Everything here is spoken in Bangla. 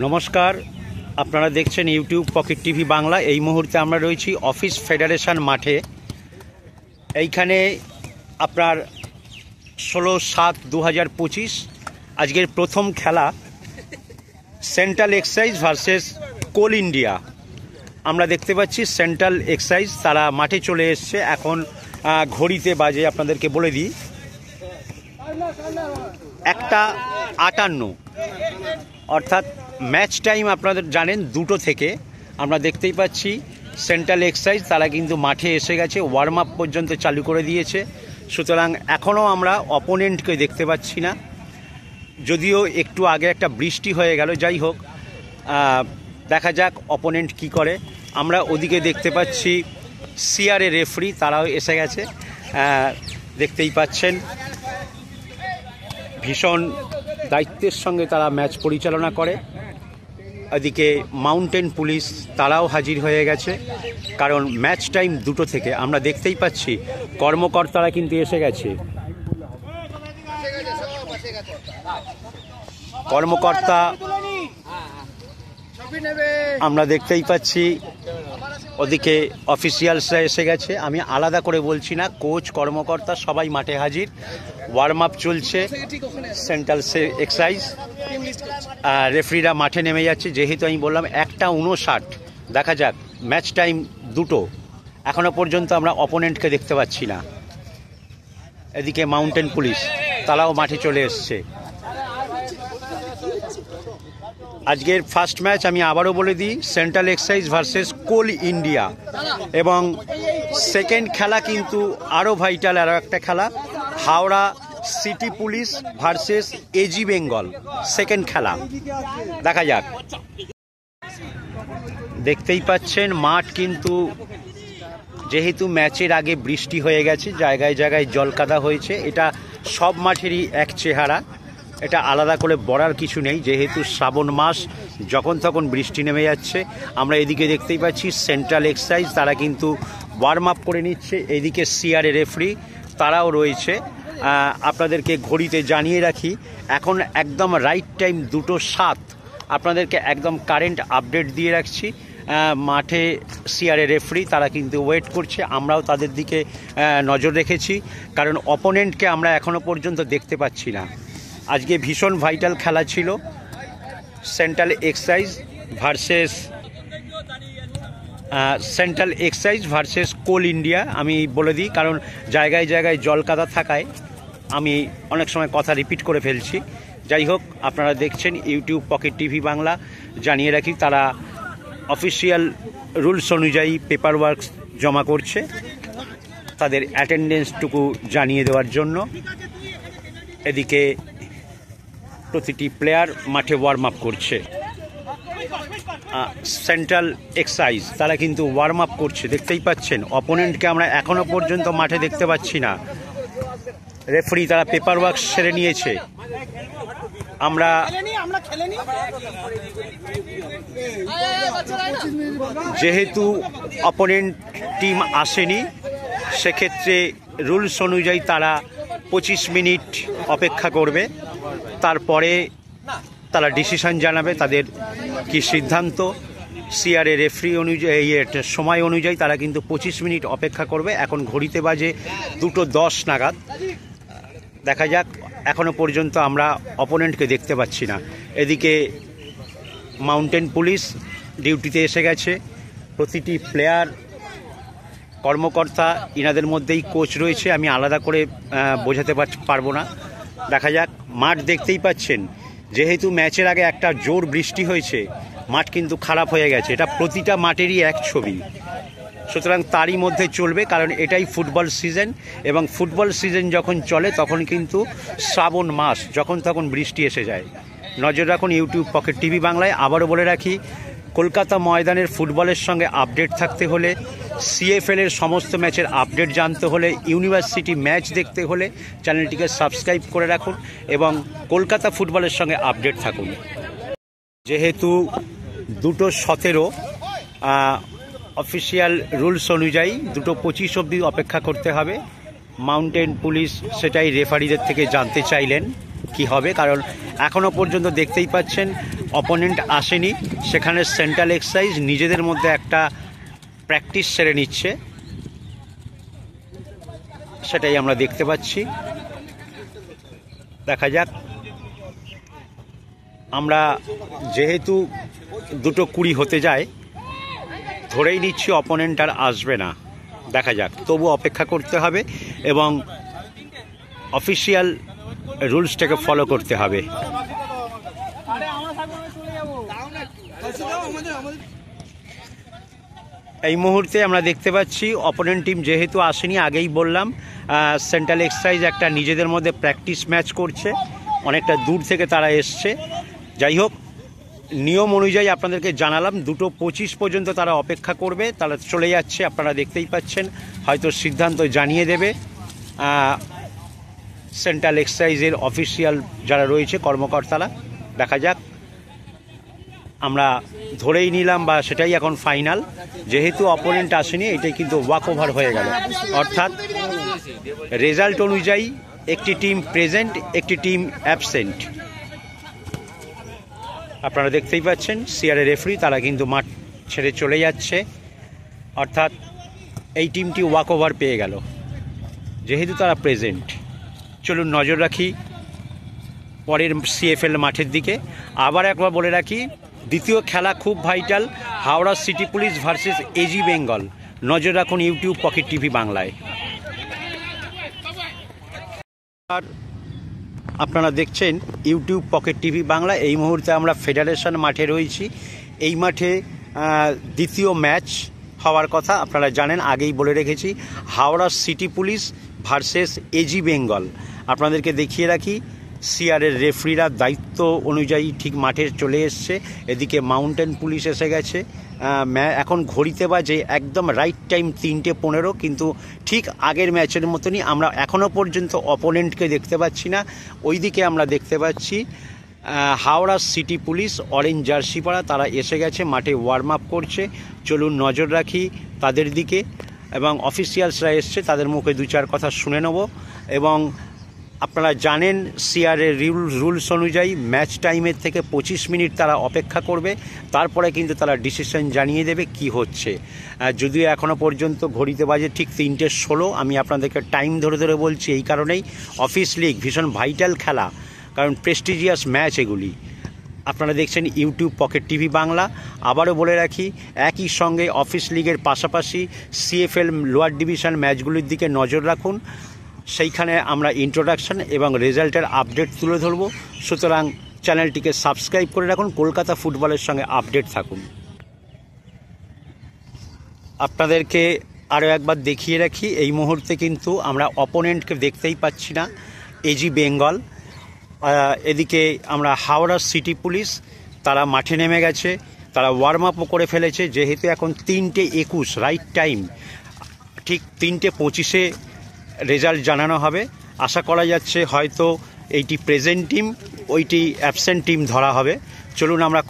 নমস্কার, আপনারা দেখছেন ইউটিউব পকেট টিভি বাংলা। এই মুহূর্তে আমরা রয়েছি অফিস ফেডারেশন মাঠে। এইখানে আপনার 16/7/2025 আজকের প্রথম খেলা সেন্ট্রাল এক্সাইজ ভার্সেস কোল ইন্ডিয়া। আমরা দেখতে পাচ্ছি সেন্ট্রাল এক্সাইজ তারা মাঠে চলে এসছে। এখন ঘড়িতে বাজে আপনাদেরকে বলে দিই 1:58, অর্থাৎ ম্যাচ টাইম আপনাদের জানেন 2টো থেকে। আমরা দেখতেই পাচ্ছি সেন্ট্রাল এক্সাইজ তারা কিন্তু মাঠে এসে গেছে, ওয়ার্ম আপ পর্যন্ত চালু করে দিয়েছে। সুতরাং এখনও আমরা অপোনেন্টকে দেখতে পাচ্ছি না, যদিও একটু আগে একটা বৃষ্টি হয়ে গেল। যাই হোক, দেখা যাক অপোনেন্ট কি করে। আমরা ওদিকে দেখতে পাচ্ছি সিআরএ রেফারি তারাও এসে গেছে, দেখতেই পাচ্ছেন। ভীষণ দায়িত্বের সঙ্গে তারা ম্যাচ পরিচালনা করে। এদিকে মাউন্টেন পুলিশ তারাও হাজির হয়ে গেছে, কারণ ম্যাচ টাইম 2টো থেকে। আমরা দেখতেই পাচ্ছি কর্মকর্তারা কিন্তু এসে গেছে। কর্মকর্তা আমরা দেখতেই পাচ্ছি, ওদিকে অফিসিয়ালসরা এসে গেছে। আমি আলাদা করে বলছি না, কোচ কর্মকর্তা সবাই মাঠে হাজির। ওয়ার্ম আপ চলছে সেন্ট্রাল এক্সাইজ। রেফারিরা মাঠে নেমে যাচ্ছে। যেহেতু আমি বললাম 1:59, দেখা যাক। ম্যাচ টাইম 2টো, এখনও পর্যন্ত আমরা অপোনেন্টকে দেখতে পাচ্ছি না। এদিকে মাউন্টেন পুলিশ তারাও মাঠে চলে এসছে। আজকের ফার্স্ট ম্যাচ আমি আবারও বলে দিই, সেন্ট্রাল এক্সাইজ ভার্সেস কোল ইন্ডিয়া। এবং সেকেন্ড খেলা কিন্তু আরও ভাইটাল, আরও একটা খেলা, Howrah city police versus AG Bengal. Second খেলা, দেখা যাক। দেখতেই পাচ্ছেন মাঠ কিন্তু, যেহেতু ম্যাচের আগে বৃষ্টি হয়ে গেছে, জায়গায় জায়গায় জলকাদা হয়েছে। এটা সব মাঠেরই এক চেহারা, এটা আলাদা করে বলার কিছু নেই। যেহেতু শ্রাবণ মাস, যখন তখন বৃষ্টি নেমে যাচ্ছে। আমরা এদিকে দেখতেই পাচ্ছি সেন্ট্রাল এক্সাইজ তারা কিন্তু ওয়ার্ম আপ করে নিচ্ছে। এদিকে সিআরএ রেফারি তারাও রয়েছে। আপনাদেরকে ঘড়িতে জানিয়ে রাখি, এখন একদম রাইট টাইম 2:07। আপনাদেরকে একদম কারেন্ট আপডেট দিয়ে রাখছি। মাঠে সিআরএ রেফারি তারা কিন্তু ওয়েট করছে। আমরাও তাদের দিকে নজর রেখেছি, কারণ অপোনেন্টকে আমরা এখনও পর্যন্ত দেখতে পাচ্ছি না। আজকে ভীষণ ভাইটাল খেলা ছিল সেন্ট্রাল এক্সাইজ ভার্সেস কোল ইন্ডিয়া। আমি বলে দিই, কারণ জায়গায় জায়গায় জলকাদা থাকায় আমি অনেক সময় কথা রিপিট করে ফেলছি। যাই হোক, আপনারা দেখছেন ইউটিউব পকেট টিভি বাংলা। জানিয়ে রাখি, তারা অফিসিয়াল রুলস অনুযায়ী পেপার ওয়ার্ক জমা করছে, তাদের অ্যাটেন্ডেন্সটুকু জানিয়ে দেওয়ার জন্য। এদিকে প্রতিটি প্লেয়ার মাঠে ওয়ার্ম আপ করছে। সেন্ট্রাল এক্সাইজ তারা কিন্তু ওয়ার্ম আপ করছে, দেখতেই পাচ্ছেন। অপোনেন্টকে আমরা এখনও পর্যন্ত মাঠে দেখতে পাচ্ছি না। রেফারি তারা পেপার ওয়ার্ক সেরে নিয়েছে। আমরা যেহেতু অপোনেন্ট টিম আসেনি, সেক্ষেত্রে রুলস অনুযায়ী তারা 25 মিনিট অপেক্ষা করবে। তারপরে তারা ডিসিশন জানাবে তাদের কি সিদ্ধান্ত। সিআরএ রেফারি অনুযায়ী, সময় অনুযায়ী তারা কিন্তু 25 মিনিট অপেক্ষা করবে। এখন ঘড়িতে বাজে 2:10 নাগাদ। দেখা যাক, এখনও পর্যন্ত আমরা অপোনেন্টকে দেখতে পাচ্ছি না। এদিকে মাউন্টেন পুলিশ ডিউটিতে এসে গেছে। প্রতিটি প্লেয়ার, কর্মকর্তা, ইনাদের মধ্যেই কোচ রয়েছে। আমি আলাদা করে বোঝাতে পারবো না। দেখা যাক। মাঠ দেখতেই পাচ্ছেন, যেহেতু ম্যাচের আগে একটা জোর বৃষ্টি হয়েছে, মাঠ কিন্তু খারাপ হয়ে গেছে। এটা প্রতিটা মাঠেরই এক ছবি। সুতরাং তারই মধ্যে চলবে, কারণ এটাই ফুটবল সিজন। এবং ফুটবল সিজন যখন চলে তখন কিন্তু শ্রাবণ মাস, যখন তখন বৃষ্টি এসে যায়। নজর রাখুন ইউটিউব পকেট টিভি বাংলায়। আবারও বলে রাখি, কলকাতা ময়দানের ফুটবলের সঙ্গে আপডেট থাকতে হলে, সিএফএল এর সমস্ত ম্যাচের আপডেট জানতে হলে, ইউনিভার্সিটি ম্যাচ দেখতে হলে চ্যানেলটিকে সাবস্ক্রাইব করে রাখুন এবং কলকাতা ফুটবলের সঙ্গে আপডেট থাকুন। যেহেতু 2:17 অফিসিয়াল রুলস অনুযায়ী 2:25 অবধি অপেক্ষা করতে হবে। মাউন্টেন পুলিশ সেটাই রেফারিদের থেকে জানতে চাইলেন কি হবে, কারণ এখনও পর্যন্ত দেখতেই পাচ্ছেন অপোনেন্ট আসেনি, সেখানে সেন্ট্রাল এক্সাইজ নিজেদের মধ্যে একটা প্র্যাকটিস সেরে নিচ্ছে, সেটাই আমরা দেখতে পাচ্ছি। দেখা যাক, আমরা যেহেতু 2:20 হতে যায়, ধরেই নিচ্ছি অপোনেন্ট আর আসবে না। দেখা যাক, তবু অপেক্ষা করতে হবে এবং অফিসিয়াল রুলসটাকে ফলো করতে হবে। এই মুহূর্তে আমরা দেখতে পাচ্ছি অপোনেন্ট টিম যেহেতু আসেনি, আগেই বললাম সেন্ট্রাল এক্সাইজ একটা নিজেদের মধ্যে প্র্যাকটিস ম্যাচ করছে, অনেকটা দূর থেকে তারা এসছে। যাই হোক, নিয়ম অনুযায়ী আপনাদেরকে জানালাম 2:25 পর্যন্ত তারা অপেক্ষা করবে, তারা চলে যাচ্ছে, আপনারা দেখতেই পাচ্ছেন। হয়তো সিদ্ধান্ত জানিয়ে দেবে সেন্ট্রাল এক্সাইজের অফিসিয়াল যারা রয়েছে কর্মকর্তারা। দেখা যাক, আমরা ধরেই নিলাম বা সেটাই এখন ফাইনাল, যেহেতু অপোনেন্ট আসেনি, এটাই কিন্তু ওয়াক ওভার হয়ে গেল। অর্থাৎ রেজাল্ট অনুযায়ী একটি টিম প্রেজেন্ট, একটি টিম অ্যাবসেন্ট। আপনারা দেখতেই পাচ্ছেন সিআরএ রেফারি তারা কিন্তু মাঠ ছেড়ে চলে যাচ্ছে, অর্থাৎ এই টিমটি ওয়াক ওভার পেয়ে গেল যেহেতু তারা প্রেজেন্ট। চলুন নজর রাখি পরের সিএফএল মাঠের দিকে। আবার একবার বলে রাখি, দ্বিতীয় খেলা খুব vital, Howrah city police versus AG Bengal. নজর রাখুন ইউটিউব পকেট টিভি বাংলায়। আর আপনারা দেখছেন ইউটিউব পকেট টিভি বাংলা। এই মুহূর্তে আমরা ফেডারেশন মাঠে রয়েছি। এই মাঠে দ্বিতীয় ম্যাচ হওয়ার কথা, আপনারা জানেন, আগেই বলে রেখেছি, Howrah city police versus AG Bengal. আপনাদেরকে দেখিয়ে রাখি, সিআরের রেফারিরা দায়িত্ব অনুযায়ী ঠিক মাঠে চলে এসছে। এদিকে মাউন্টেন পুলিশ এসে গেছে। এখন ঘড়িতে বাজে একদম রাইট টাইম 3:15, কিন্তু ঠিক আগের ম্যাচের মতনই আমরা এখনও পর্যন্ত অপোনেন্টকে দেখতে পাচ্ছি না। ওইদিকে আমরা দেখতে পাচ্ছি Howrah city police orange jersey পরা, তারা এসে গেছে, মাঠে ওয়ার্ম আপ করছে। চলুন নজর রাখি তাদের দিকে, এবং অফিসিয়ালসরা এসছে, তাদের মুখে 2-4 কথা শুনে নেব। এবং আপনারা জানেন সিআরের রুলস অনুযায়ী ম্যাচ টাইমের থেকে 25 মিনিট তারা অপেক্ষা করবে, তারপরে কিন্তু তারা ডিসিশন জানিয়ে দেবে কি হচ্ছে। যদিও এখনও পর্যন্ত ঘড়িতে বাজে ঠিক 3:16। আমি আপনাদেরকে টাইম ধরে ধরে বলছি এই কারণেই, অফিস লিগ ভীষণ ভাইটাল খেলা, কারণ প্রেস্টিজিয়াস ম্যাচ এগুলি। আপনারা দেখছেন ইউটিউব পকেট টিভি বাংলা। আবারও বলে রাখি, একই সঙ্গে অফিস লিগের পাশাপাশি সিএফএল লোয়ার ডিভিশন ম্যাচগুলির দিকে নজর রাখুন, সেইখানে আমরা ইন্ট্রোডাকশন এবং রেজাল্টের আপডেট তুলে ধরব। সুতরাং চ্যানেলটিকে সাবস্ক্রাইব করে রাখুন, কলকাতা ফুটবলের সঙ্গে আপডেট থাকুন। আপনাদেরকে আরও একবার দেখিয়ে রাখি, এই মুহূর্তে কিন্তু আমরা অপোনেন্টকে দেখতেই পাচ্ছি না, এজি বেঙ্গল। এদিকে আমরা হাওড়া সিটি পুলিশ, তারা মাঠে নেমে গেছে, তারা ওয়ার্ম আপও করে ফেলেছে। যেহেতু এখন 3:21 রাইট টাইম, ঠিক 3:25-এ রেজাল্ট জানানো হবে। আশা করা যাচ্ছে হয়তো এইটি প্রেজেন্ট টিম, ওইটি অ্যাবসেন্ট টিম ধরা হবে। চলুন আমরা